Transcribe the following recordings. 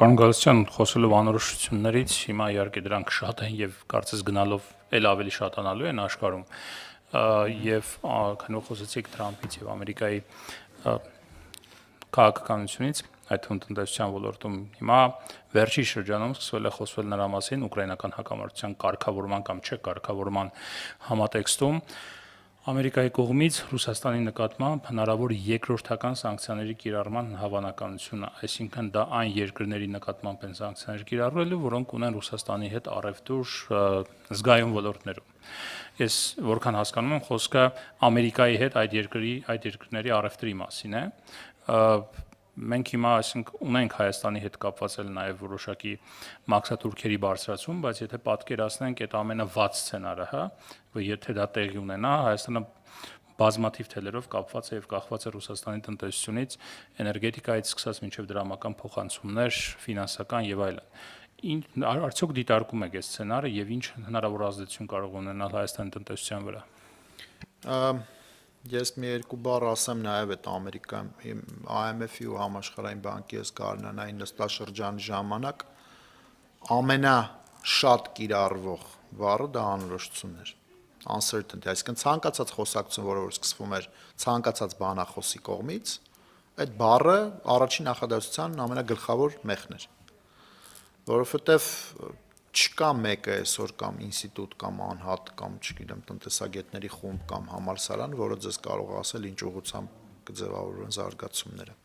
Պարոն Գալստյան, խոսելով անորոշություններից, հիմա իհարկե դրանք շատ են եւ կարծես գնալով էլ ավելի շատանալու են աշխարհում։ Եվ քանի որ խոսեցիք Թրամփից եւ Ամերիկայի քաղաքականությունից, այդ թվում տնտեսության ոլորտում, հիմա վերջի շրջանում սկսվել է խոսվել նրա մասին ուկրաինական հակամարտության կարգավորման կամ չկարգավորման համատեքստում Ամերիկայի կողմից Ռուսաստանի նկատմամբ հնարավոր երկրորդական սանկցիաների կիրառման հավանականությունը, այսինքն դա այն երկրների նկատմամբ են սանկցիաներ կիրառվելու, որոնք ունեն Ռուսաստանի հետ առևտուր զգայուն ոլորտներում։ Ես որքան հասկանում եմ, խոսքը Ամերիկայի հետ այդ երկրների առևտրի մասին է։ Մենք հիմա ունենք Հայաստանի հետ կապված էլ նաև որոշակի մաքսատուրքերի բարձրացում, բայց եթե պատկերացնենք այդ ամենը վատ սցենարը, եթե դա տեղի ունենա, Հայաստանը բազմաթիվ թելերով կապված է եւ կախված է Ռուսաստանի տնտեսությունից, էներգետիկայից սկսած մինչեւ դրամական փոխանցումներ, ֆինանսական եւ այլն։ Արդյոք դիտարկում եք այս սցենարը եւ ինչ հնարավոր ազդեցություն կարող ունենալ Հայաստանի տնտեսության վրա։ Ես մի երկու բառ ասեմ նաև այդ Ամերիկայի IMF-ի ու Համաշխարհային բանկի այս կառնանային նստաշրջանի ժամանակ ամենաշատ կիրառվող բառը դա անորոշությունն էր, uncertainty, այսինքն ցանկացած խոսակցություն, որը որ սկսվում էր ցանկացած բանախոսի կողմից, այդ բառը առաջին նախադասության ամենագլխավոր մեխն էր, որովհետև չկա մեկը այսօր կամ ինստիտուտ կամ անհատ կամ չգիտեմ տնտեսագետների խումբ կամ համալսարան, որը ձեզ կարող է ասել ինչ ուղղությամբ կձևավորվեն զարգացումները։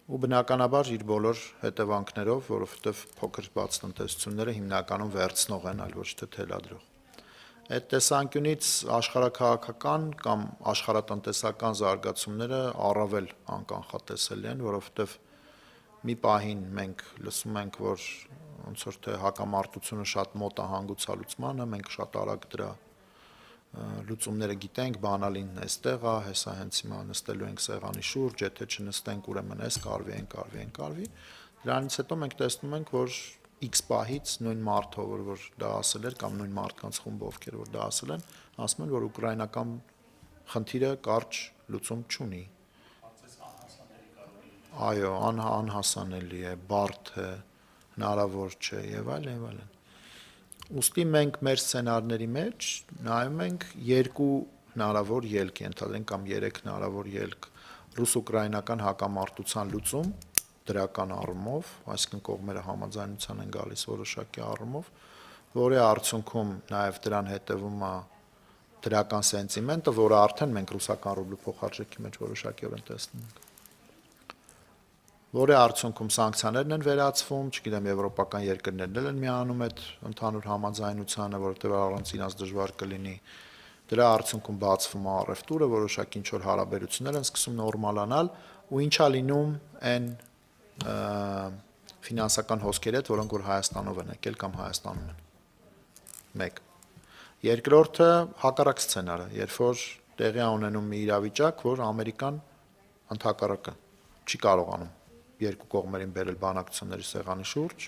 Ու բնականաբար իր բոլոր հետևանքներով, որովհետև փոքր բաց տնտեսությունները հիմնականում վերցնող են, այլ ոչ թե թելադրող։ Այդ տեսանկյունից աշխարհաքաղաքական կամ աշխարհատնտեսական զարգացումները առավել անկանխատեսելի են, որովհետև մի պահին մենք լսում ենք, որ ոնց որ թե հակամարտությունը շատ մոտ է հանգուցալուծմանը, մենք շատ արագ դրա լուծումները գիտենք, բանալին այստեղ է, հեսա հենց հիմա նստելու ենք սեղանի շուրջ, եթե չնստենք, ուրեմն այս կարվի։ Դրանից հետո մենք տեսնում ենք, որ X պահից նույն մարդը, որ դա ասել էր, կամ նույն մարդկանց խումբը, ովքեր որ դա ասել են, ասում են, որ ուկրաինական խնդիրը կարճ լուծում չունի։ Այո, անհասանելի է, բարդ է, հնարավոր չէ եւ այլն։ Ուստի մենք մեր սցենարների մեջ նայում ենք երկու հնարավոր ելք, ենթադրենք կամ երեք հնարավոր ելք ռուս-ուկրաինական հակամարտության լուծում դրական առումով, այսինքն կողմերը համաձայնության են գալիս որոշակի առումով, որի արդյունքում նաեւ դրան հետևում է դրական սենտիմենտը, որը արդեն մենք ռուսական ռուբլու փոխարժեքի մեջ որոշակիորեն տեսնում ենք։ Որի արդյունքում սանկցիաներն են վերացվում, չգիտեմ, եվրոպական երկրներն էլ են միանում այդ ընդհանուր համաձայնությանը, որովհետև առանց իրենց դժվար կլինի։ Դրա արդյունքում բացվում է առևտուրը, որոշակի ինչ որ հարաբերություններ են սկսում նորմալանալ, ու ինչա լինում այն ֆինանսական հոսքերի հետ, որոնք որ Հայաստանով են եկել կամ Հայաստանում են։ 1. Երկրորդը հակառակ սցենարը, երբ որ տեղի է ունենում մի իրավիճակ, որ Ամերիկան ընդհակառակը չի կարողանում երկու կողմերին բերել բանակցությունների սեղանի շուրջ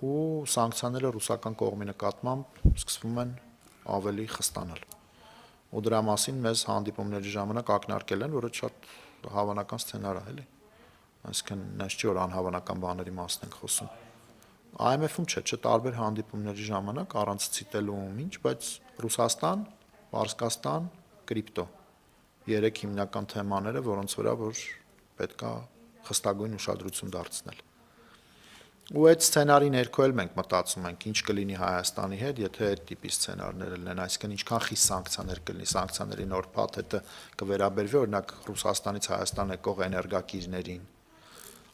ու սանկցիաները ռուսական կողմի նկատմամբ սկսվում են ավելի խստանալ։ Ու դրա մասին մեզ հանդիպումների ժամանակ ակնարկել են, որը շատ հավանական սցենար է, էլի։ Այսինքն նենց չի որ անհավանական բաների մասն ենք խոսում։ IMF-ում չէ, տարբեր հանդիպումների ժամանակ առանց ցիտելու ինչ, բայց Ռուսաստան, Պարսկաստան, կրիպտո։ 3 հիմնական թեմաները, որոնց վրա որ պետք է խստագույն ուշադրություն դարձնել։ Ու այդ սցենարի ներքո էլ մենք մտածում ենք, ինչ կլինի Հայաստանի հետ, եթե այդ տիպի սցենարներ լինեն, այսինքն ինչքան խիստ սանկցիաներ կլինի, սանկցիաների նոր փաթեթը կվերաբերվի օրինակ Ռուսաստանից Հայաստան եկող էներգակիրներին։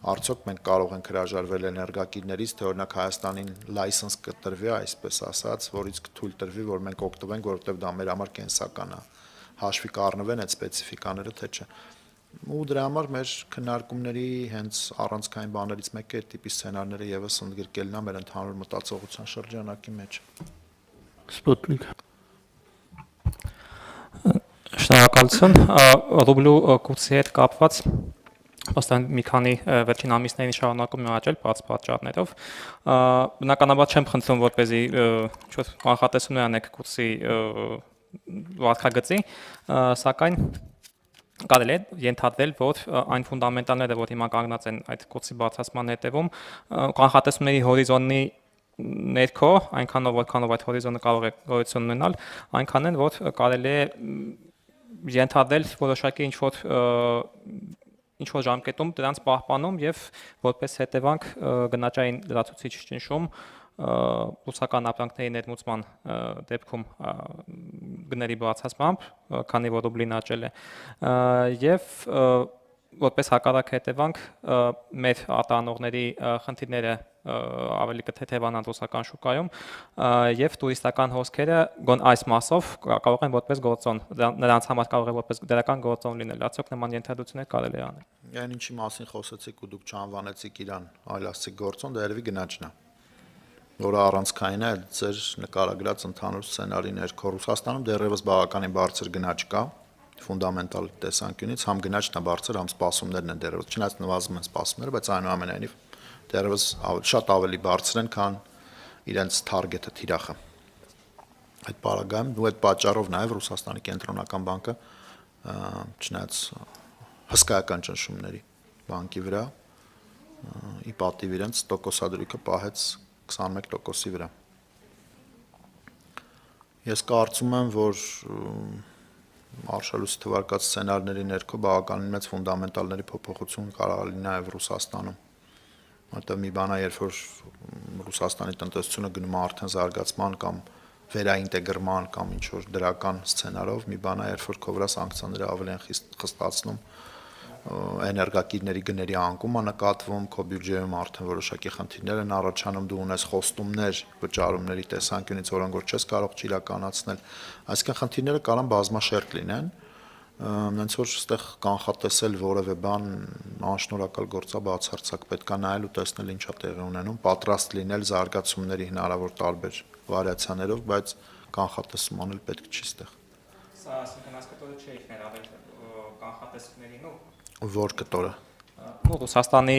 Արդյոք մենք կարող ենք հրաժարվել էներգակիրներից, թե օրինակ Հայաստանին լայսենս կտրվի, այսպես ասած, որից կթույլ տրվի, որ մենք օգտվենք, որովհետև դա մեր համար կենսական է։ Հաշվի կառնվեն այդ սպეციფիկաները, թե չէ։ Ու դրա համար մեր քննարկումների հենց առանցքային բաներից մեկը այդ տիպի սցենարները եւս ընդգրկելն է մեր ընդհանուր մտածողության շրջանակի մեջ։ Սպուտնիկ։ Շնորհակալություն։ Ռուբլու կուրսի հետ կապված Պաստան մի քանի վերջին ամիսներին շարունակում է աճել բաց պատճառներով։ Բնականաբար չեմ խնդրում, որպեսզի ինչ-որ կանխատեսումներ անեք կուրսի վարկագծի, սակայն կարելի է ենթադրել, որ այն ֆունդամենտալները, որ հիմա կանգնած են այդ կուրսի բարձրացման հետևում, կանխատեսումների հորիզոնի ներքո, այնքանով որքանով այդ հորիզոնը կարող է գոյություն ունենալ, այնքան են, որ կարելի է ենթադրել որոշակի ինչ որ ժամկետում դրանց պահպանում եւ որպես հետևանք գնաճային լրացուցիչ ճնշում ռուսական ապրանքների ներմուծման դեպքում գների բարձրացմամբ, քանի որ ռուբլին աճել է, եւ որպես հակառակ հետևանք մեր արտահանողների խնդիրները ավելի կթեթևանան ռուսական շուկայում եւ տուրիստական հոսքերը գոն այս մասով կարող են որպես գործոն նրանց համար կարող է որպես դրական գործոն լինել, արդյոք նման ենթադրություններ կարելի է անել։ Այն ինչի մասին խոսեցիք ու դուք չանվանեցիք իրան այլ ասցիք գործոն, դա երևի գնաճն է, որը առանցքային է ձեր նկարագրած ընդհանուր սցենարի ներքո։ Ռուսաստանում դեռևս բավականին բարձր գնաճ կա ֆունդամենտալ տեսանկյունից, համ գնաճն է բարձր, համ սպասումներն են դեռևս, չնայած նվազում են սպասումները, բայց այնուամենայնիվ դեռևս շատ ավելի բարձր են, քան իրենց թարգեթը թիրախը։ Այդ պարագայում ու այդ պատճառով նաև Ռուսաստանի կենտրոնական բանկը չնայած հսկայական ճնշումների բանկի վրա ի պատիվ իրենց տոկոսադրույքը պահեց 21%-ի վրա։ Ես կարծում եմ, որ Մարշալուսի թվարկած սցենարների ներքո բավականին մեծ ֆունդամենտալների փոփոխություն կարող է լինել նաև Ռուսաստանում։ Որտեղ մի բան է, երբ որ Ռուսաստանի տնտեսությունը գնում է արդեն զարգացման կամ վերաինտեգրման կամ ինչ որ դրական սցենարով, մի բան է, երբ որ քո վրա սանկցիաները ավելի են խստացնում, էներգակիրների գների անկումը նկատվում, քո բյուջեում արդեն որոշակի խնդիրներ են առաջանում, դու ունես խոստումներ վճարումների տեսանկյունից, որոնք որ չես կարող իրականացնել, այսինքն խնդիրները կարող են բազմաշերտ լինեն, նենց որ այստեղ կանխատեսել որևէ բան անշնորհակալ գործ է, բացարձակ պետք է նայել ու տեսնել ինչա տեղի ունենում, պատրաստ լինել զարգացումների հնարավոր տարբեր վարիացիաներով, բայց կանխատեսում անել պետք չի այստեղ։ Սա ասենք կտորը չէ ներառել կանխատեսումներին ու Որ կտորը։ Ռուսաստանի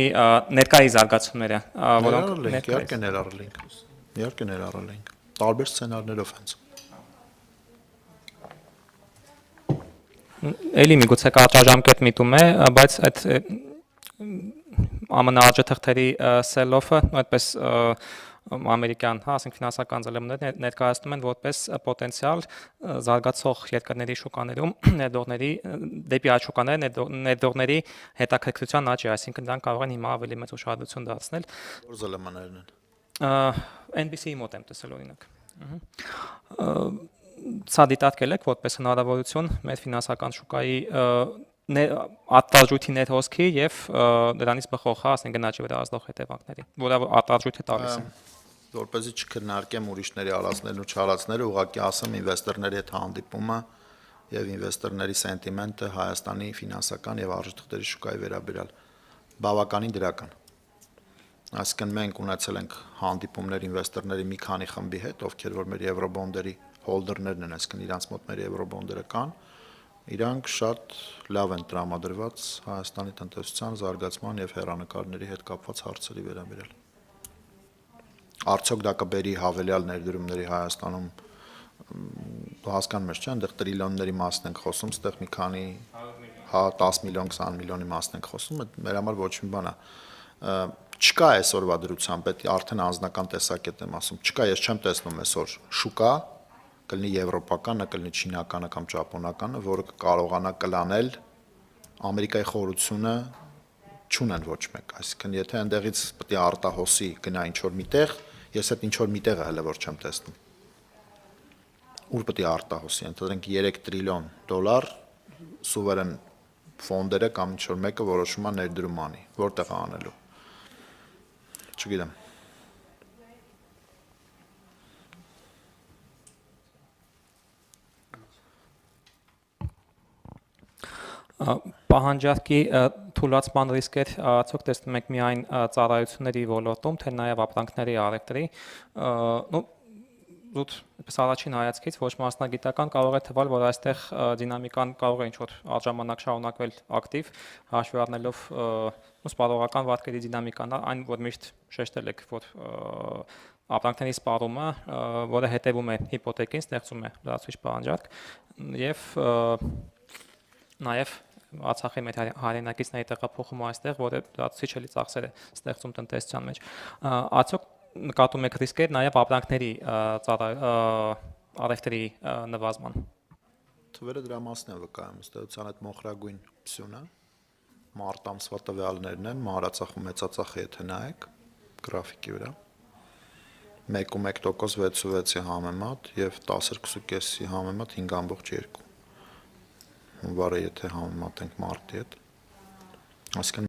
ներկայի զարգացումները, որոնք իհարկե ներառել ենք։ Տարբեր սցենարներով հենց։ Էլի միգուցե կարճաժամկետ միտում է, բայց այդ ամենաարժեթղթերի sell-off-ը, այդպես ամերիկյան, ասենք ֆինանսական ձեռնարկները ներկայացնում են որպես պոտենցիալ զարգացող երկրների շուկաներում ներդրողների դեպի այդ շուկաները ներդրողների հետաքրքրության աճի, այսինքն դրանք կարող են հիմա ավելի մեծ ուշադրություն դարձնել։ Որ ԶԼՄ-ներն են։ NBC-ի մոտ եմ տեսել օրինակ։ Սա դիտարկել եք որպես հնարավորություն մեր ֆինանսական շուկայի արտարժույթի ներհոսքի եւ դրանից բխող, ասենք գնաճի վրա ազդող հետևանքների, որը արտարժույթը տալիս է։ Որպեսզի չքննարկեմ ուրիշների արածներն ու չարածները, ուղղակի ասեմ ինվեստորների հետ հանդիպումը եւ ինվեստորների սենտիմենտը Հայաստանի ֆինանսական եւ արժեթղթերի շուկայի վերաբերյալ բավականին դրական։ Այսինքն մենք ունեցել ենք հանդիպումներ ինվեստորների մի քանի խմբի հետ, ովքեր որ մեր եվրոբոնդերի հոլդերներն են, այսինքն իրանց մոտ մեր եվրոբոնդերը կան, իրանք շատ լավ են տրամադրված Հայաստանի տնտեսության զարգացման եւ հեռանկարների հետ կապված հարցերի վերաբերյալ։ Արդյոք դա կբերի հավելյալ ներդրումների Հայաստանում, հասկանում եք, չէ՞, այնտեղ տրիլիոնների մասն ենք խոսում, այստեղ մի քանի 10 միլիոն, 20 միլիոնի մասն ենք խոսում, մեր համար ոչ մի բան է։ Չկա այսօրվա դրությամբ, պետք է արդեն անձնական տեսակետ եմ ասում, չկա, ես չեմ տեսնում այսօր շուկա, կլինի եվրոպականը, կլինի չինականը կամ ճապոնականը, որը կարողանա կլանել Ամերիկայի խորությունը չունեն ոչ մեկ, այսինքն եթե այնտեղից պետք է արտահոսի գնա ինչ որ միտեղ, ես այդ ինչ որ միտեղը հələ որ չեմ տեսնում։ Ուր պետք է արտահոսի, ընդհանրենք 3 տրիլիոն դոլար սուվերեն ֆոնդերը կամ ինչ որ մեկը որոշում է ներդրում անի, որտեղ է անելու։ Չգիտեմ։ Պահանջարկի թուլացման ռիսկեր ցույց տեսնում եք միայն ծառայությունների ոլորտում, թե նաև ապրանքների առևտրի, զուտ այդպես առաջին հայացքից ոչ մասնագիտական կարող է թվալ, որ այստեղ դինամիկան կարող է ինչ-որ առժամանակ շարունակվել ակտիվ, հաշվի առնելով սպառողական վարկերի դինամիկան, այն որ միշտ շեշտել եք, որ ապրանքների սպառումը, որը հետևում է հիպոթեկին, ստեղծում է լրացուցիչ պահանջարկ եւ նաև Արցախի մեր հայրենակիցների տեղափոխումը այստեղ, որը լրացուցիչ էլի ծախսեր է ստեղծում տնտեսության մեջ։ Արդյոք նկատում եք ռիսկեր նաև ապրանքների առևտրի նվազման։ Թվերը դրա մասն են վկայում, ըստ էության այդ մոխրագույն փսյունը մարտ ամսվա տվյալներն են, Մահարցախում մեծածախը եթե նայեք գրաֆիկի վրա 1.1% 6.6-ի համեմատ եւ 12.5-ի համեմատ 5.2, վարը եթե համեմատենք մարտի հետ, այսինքն